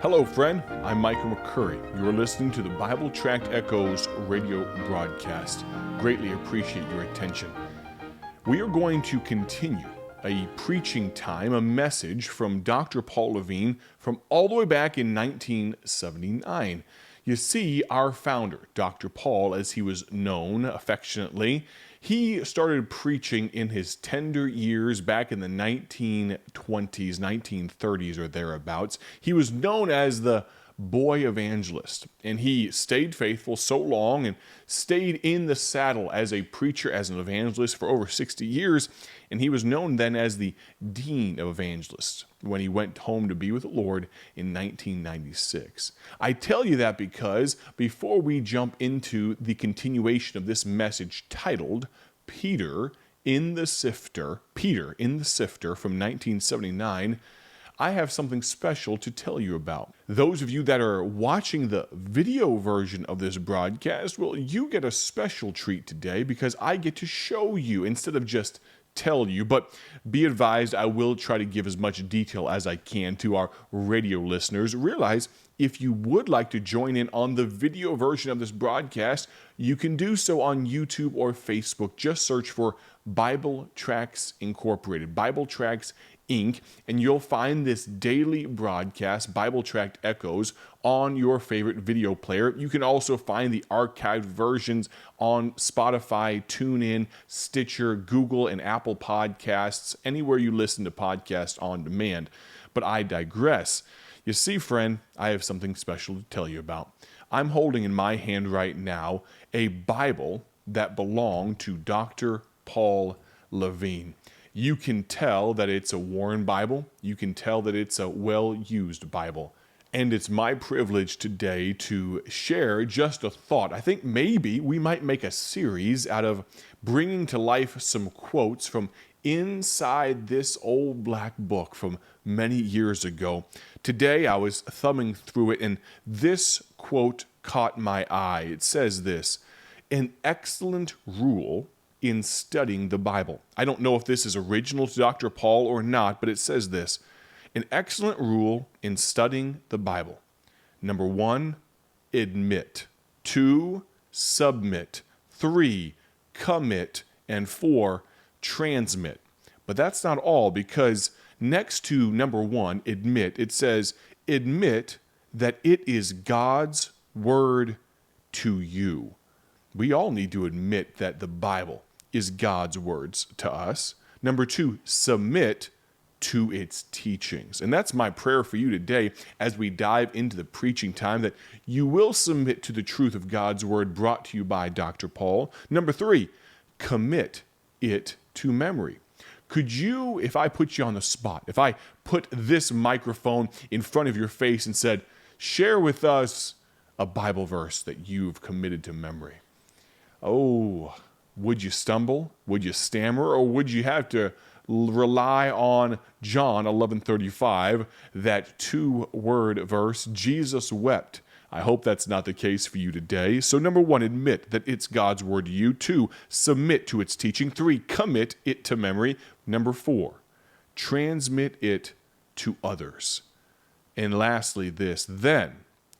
Hello, friend. I'm Michael McCurry. You're listening to the Bible Tract Echoes radio broadcast. Greatly appreciate your attention. We are going to continue a preaching time, a message from Dr. Paul Levin from all the way back in 1979. You see, our founder, Dr. Paul, as he was known affectionately, he started preaching in his tender years back in the 1920s, 1930s or thereabouts. He was known as the boy evangelist, and he stayed faithful so long and stayed in the saddle as a preacher, as an evangelist for over 60 years, and he was known then as the dean of evangelists when he went home to be with the Lord in 1996. I tell you that because before we jump into the continuation of this message titled Peter in the Sifter from 1979, I have something special to tell you about. Those of you that are watching the video version of this broadcast, well, you get a special treat today because I get to show you instead of just tell you, but be advised I will try to give as much detail as I can to our radio listeners. Realize if you would like to join in on the video version of this broadcast, you can do so on YouTube or Facebook. Just search for Bible Tracts Incorporated, Bible Tracts Inc., and you'll find this daily broadcast, Bible Tract Echoes, on your favorite video player. You can also find the archived versions on Spotify, TuneIn, Stitcher, Google, and Apple Podcasts, anywhere you listen to podcasts on demand. But I digress. You see, friend, I have something special to tell you about. I'm holding in my hand right now a Bible that belonged to Dr. Paul Levin. You can tell that it's a worn Bible. You can tell that it's a well-used Bible. And it's my privilege today to share just a thought. I think maybe we might make a series out of bringing to life some quotes from inside this old black book from many years ago. Today I was thumbing through it and this quote caught my eye. It says this: "An excellent rule in studying the Bible." I don't know if this is original to Dr. Paul or not, but it says this: "An excellent rule in studying the Bible. Number 1, admit. 2, submit. 3, commit. And 4, transmit." But that's not all, because next to number 1, admit, it says, admit that it is God's word to you. We all need to admit that the Bible is God's words to us. Number 2, submit to its teachings. And that's my prayer for you today as we dive into the preaching time, that you will submit to the truth of God's word brought to you by Dr. Paul. Number 3, commit it to memory. Could you, if I put you on the spot, if I put this microphone in front of your face and said, share with us a Bible verse that you've committed to memory? Oh, would you stumble? Would you stammer? Or would you have to rely on John 11:35, that 2-word verse, Jesus wept? I hope that's not the case for you today. So number 1, admit that it's God's word to you. 2, submit to its teaching. 3, commit it to memory. Number 4, transmit it to others. And lastly this: then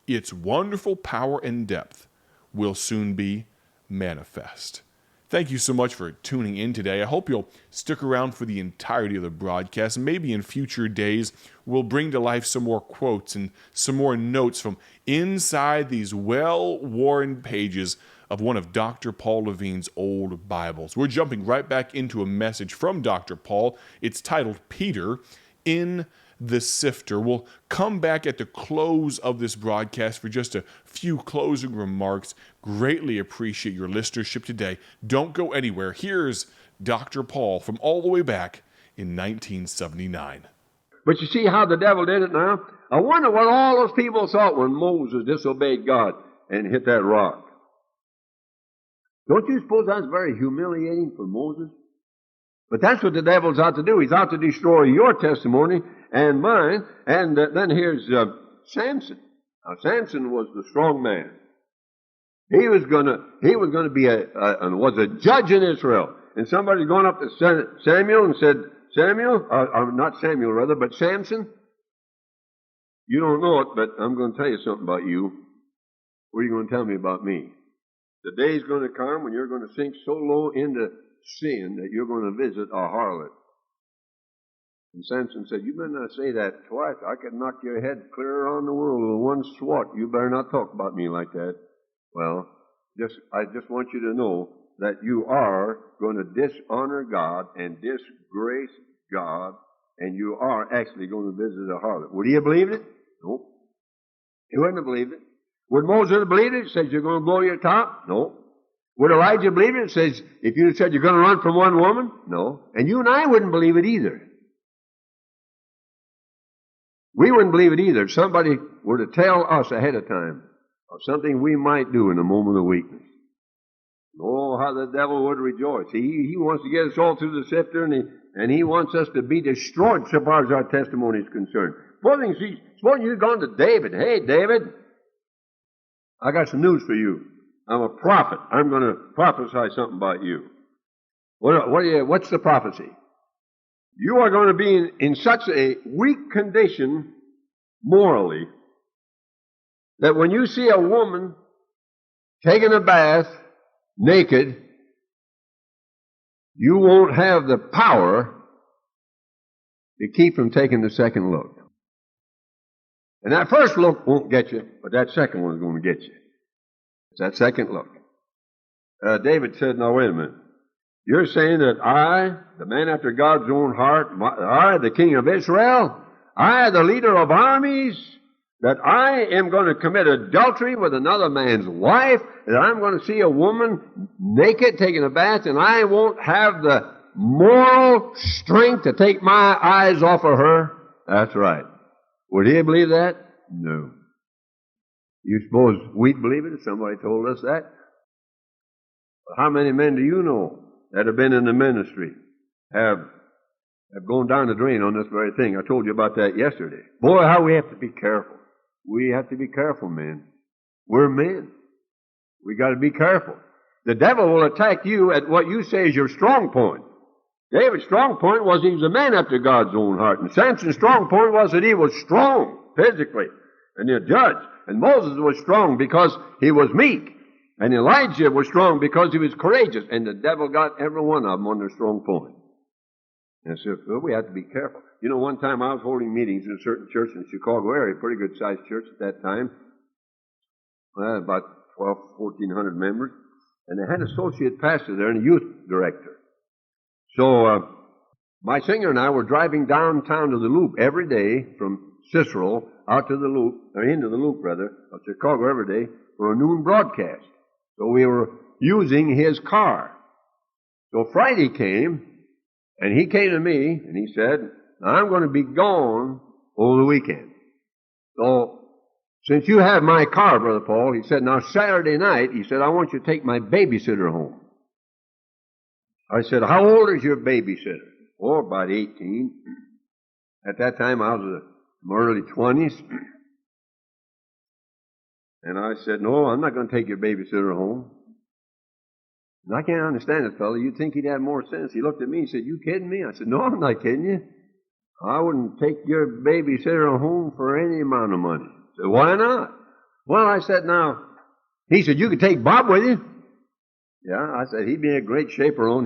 its wonderful power and depth will soon be manifest. Thank you so much for tuning in today. I hope you'll stick around for the entirety of the broadcast. Maybe in future days, we'll bring to life some more quotes and some more notes from inside these well-worn pages of one of Dr. Paul Levin's old Bibles. We're jumping right back into a message from Dr. Paul. It's titled Peter in the Sifter. We'll come back at the close of this broadcast for just a few closing remarks. Greatly appreciate your listenership today. Don't go anywhere. Here's Dr. Paul from all the way back in 1979. But you see how the devil did it now? I wonder what all those people thought when Moses disobeyed God and hit that rock. Don't you suppose that's very humiliating for Moses? But that's what the devil's out to do. He's out to destroy your testimony and mine. And then here's Samson. Now, Samson was the strong man. He was gonna be was a judge in Israel. And somebody's going up to Samuel and said, Samson, You don't know it, but I'm going to tell you something about you. What are you going to tell me about me? The day's going to come when you're going to sink so low into sin that you're going to visit a harlot. And Samson said, you better not say that twice. I could knock your head clear around the world with one swat. You better not talk about me like that. Well, I just want you to know that you are going to dishonor God and disgrace God, and you are actually going to visit a harlot. Would he have believed it? No. He wouldn't have believed it. Would Moses have believed it? He says, you're going to blow your top? No. Would Elijah believe it? It says, if you said you're going to run from one woman? No. And you and I wouldn't believe it either. We wouldn't believe it either if somebody were to tell us ahead of time of something we might do in a moment of weakness. Oh, how the devil would rejoice. He wants to get us all through the sifter, and he wants us to be destroyed so far as our testimony is concerned. Suppose you've gone to David. Hey, David, I got some news for you. I'm a prophet. I'm going to prophesy something about you. What's the prophecy? You are going to be in such a weak condition morally that when you see a woman taking a bath naked, you won't have the power to keep from taking the second look. And that first look won't get you, but that second one is going to get you. It's that second look. David said, now wait a minute. You're saying that I, the man after God's own heart, I, the king of Israel, I, the leader of armies, that I am going to commit adultery with another man's wife, that I'm going to see a woman naked taking a bath, and I won't have the moral strength to take my eyes off of her? That's right. Would he believe that? No. You suppose we'd believe it if somebody told us that? How many men do you know that have been in the ministry have gone down the drain on this very thing? I told you about that yesterday. Boy, how we have to be careful. We have to be careful, men. We're men. We got to be careful. The devil will attack you at what you say is your strong point. David's strong point was he was a man after God's own heart. And Samson's strong point was that he was strong physically and a judge. And Moses was strong because he was meek. And Elijah was strong because he was courageous. And the devil got every one of them on their strong point. And so we have to be careful. You know, one time I was holding meetings in a certain church in the Chicago area, pretty good sized church at that time. About 1,400 members. And they had an associate pastor there and a youth director. So my singer and I were driving downtown to the Loop every day from Cicero out to the Loop, or into the Loop rather, of Chicago every day for a noon broadcast. So we were using his car. So Friday came, and he came to me, and he said, I'm going to be gone over the weekend. So, since you have my car, Brother Paul, he said, now Saturday night, he said, I want you to take my babysitter home. I said, how old is your babysitter? Oh, about 18. At that time, I was in my early 20s. And I said, no, I'm not going to take your babysitter home. And I can't understand this fellow. You'd think he'd have more sense. He looked at me and said, you kidding me? I said, no, I'm not kidding you. I wouldn't take your babysitter home for any amount of money. I said, why not? Well, I said, now, he said, you could take Bob with you. Yeah, I said, he'd be a great chaperone.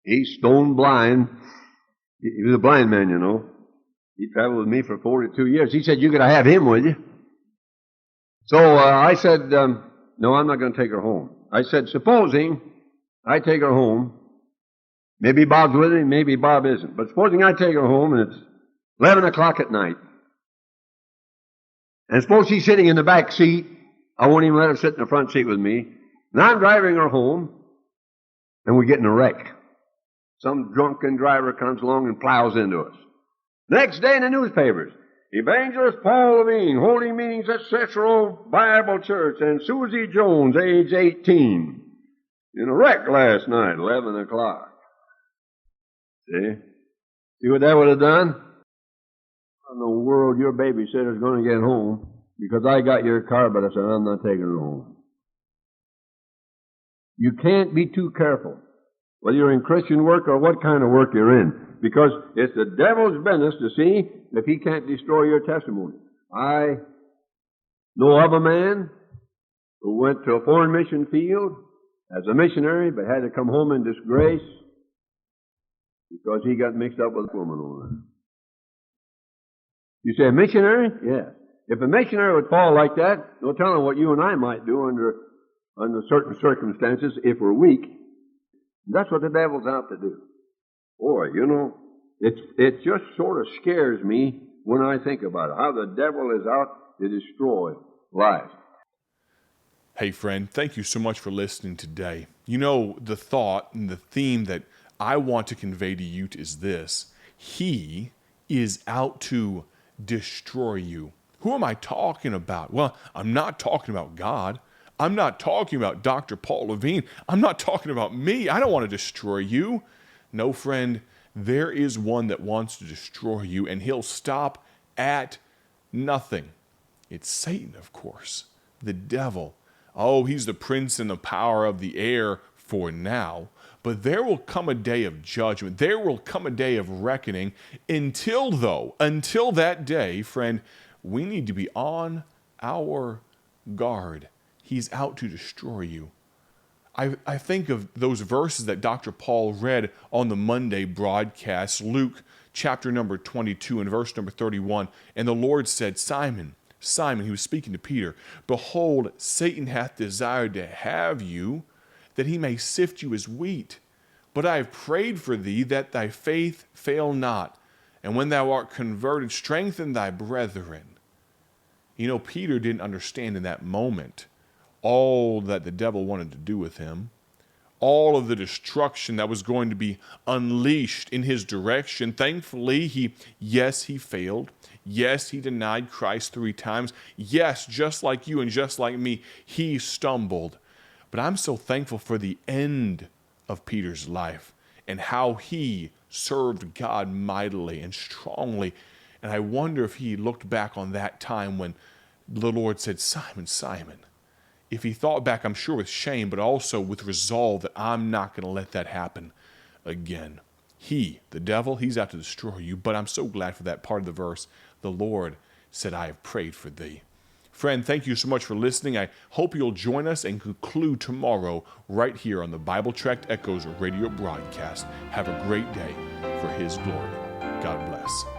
He's stone blind. He was a blind man, you know. He traveled with me for 42 years. He said, you could have him with you. So I said, no, I'm not going to take her home. I said, supposing I take her home, maybe Bob's with me, maybe Bob isn't. But supposing I take her home and it's 11 o'clock at night, and suppose she's sitting in the back seat, I won't even let her sit in the front seat with me. And I'm driving her home, and we get in a wreck. Some drunken driver comes along and plows into us. Next day in the newspapers, Evangelist Paul Levin holding meetings at Cicero Bible Church, and Susie Jones, age 18, in a wreck last night, 11 o'clock. See what that would have done? How in the world your babysitter's going to get home because I got your car, but I said, I'm not taking her home. You can't be too careful, whether you're in Christian work or what kind of work you're in, because it's the devil's business to see if he can't destroy your testimony. I know of a man who went to a foreign mission field as a missionary, but had to come home in disgrace because he got mixed up with a woman over there. You say a missionary? Yes. If a missionary would fall like that, no telling what you and I might do under certain circumstances if we're weak. That's what the devil's out to do. Boy, you know, it just sort of scares me when I think about it, how the devil is out to destroy lives. Hey, friend, thank you so much for listening today. You know, the thought and the theme that I want to convey to you is this: he is out to destroy you. Who am I talking about? Well, I'm not talking about God. I'm not talking about Dr. Paul Levin. I'm not talking about me. I don't want to destroy you. No, friend, there is one that wants to destroy you, and he'll stop at nothing. It's Satan, of course, the devil. Oh, he's the prince and the power of the air for now. But there will come a day of judgment. There will come a day of reckoning. Until that day, friend, we need to be on our guard. He's out to destroy you. I think of those verses that Dr. Paul read on the Monday broadcast, Luke chapter number 22 and verse number 31. And the Lord said, Simon, Simon, he was speaking to Peter, behold, Satan hath desired to have you, that he may sift you as wheat. But I have prayed for thee, that thy faith fail not. And when thou art converted, strengthen thy brethren. You know, Peter didn't understand in that moment all that the devil wanted to do with him, all of the destruction that was going to be unleashed in his direction. Thankfully, he failed. Yes, he denied Christ 3 times. Yes, just like you and just like me, he stumbled. But I'm so thankful for the end of Peter's life and how he served God mightily and strongly. And I wonder if he looked back on that time when the Lord said, Simon, Simon. If he thought back, I'm sure with shame, but also with resolve that I'm not going to let that happen again. He, the devil, he's out to destroy you. But I'm so glad for that part of the verse. The Lord said, I have prayed for thee. Friend, thank you so much for listening. I hope you'll join us and conclude tomorrow right here on the Bible Tract Echoes radio broadcast. Have a great day for his glory. God bless.